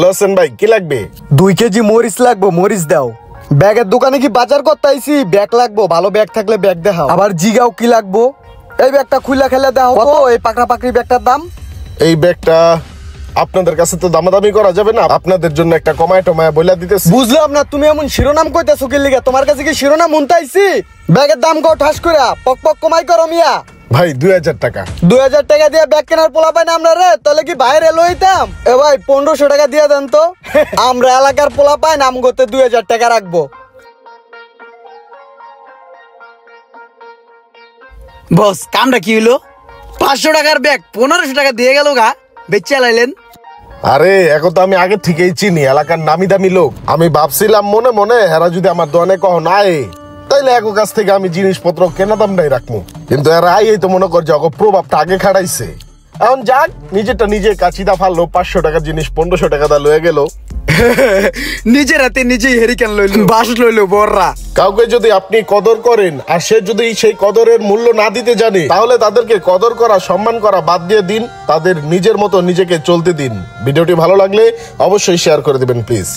Lausanne ভাই কি লাগবে? 2 কেজি মরিচ লাগবো, মরিচ দাও। ব্যাগের দোকানে কি বাজার করতে আইছি? ব্যাগ লাগবো, ভালো ব্যাগ থাকলে ব্যাগ দেখাও। আবার জিগাও কি লাগবো? এই ব্যাগটা খুইলা খেলে দাও। কত এই পাকড়া পাকড়ি ব্যাগটার দাম? এই ব্যাগটা আপনাদের কাছে তো দামাদামি করা যাবে না, আপনাদের জন্য একটা কমায় টমায় বইলা দিতেছি। বুঝলাম না, তুমি এমন শিরোনাম কইতাছো কি লিগা? তোমার কাছে কি শিরোনাম উনতাইছি? ব্যাগের দাম কও ঠাস কইরা, পক পক কমাই করো মিয়া। ভাই 2000 টাকা। 2000 টাকা দিয়ে ব্যাগ কেনার পোলা পাই না আমরা রে? তাহলে কি বাইরে লইতাম? এ ভাই 1500 টাকা দিয়ে দেন তো। আমরা এলাকার পোলা পাই নাম করতে 2000 টাকা রাখবো। বস কামটা কি হইলো? 500 টাকার ব্যাগ 1500 টাকা দিয়ে গেল গা, বেচে লাইলেন। আরে এখন তো আমি আগে থেকেই চিনি, এলাকার নামি দামি লোক। আমি ভাবছিলাম মনে মনে এরা যদি আমার দোকানে কহ নাই তাইলে এক কাছ থেকে আমি জিনিসপত্র কেনা দাম নাই রাখবো, কিন্তু এরা এই তো মনে কর যে প্রভাবটা আগে খাড়াইছে। এখন যাক, নিজেরটা নিজে কাচিদা ফাললো, 500 টাকার জিনিস 1500 টাকা দা লয়ে গেল। নিজের হাতে নিজেই হেরিকেন লইলো, বাস লইলো বড়রা। কাউকে যদি আপনি কদর করেন আর সে যদি সেই কদরের মূল্য না দিতে জানে, তাহলে তাদেরকে কদর করা, সম্মান করা বাদ দিয়ে দিন, তাদের নিজের মতো নিজেকে চলতে দিন। ভিডিওটি ভালো লাগলে অবশ্যই শেয়ার করে দিবেন প্লিজ।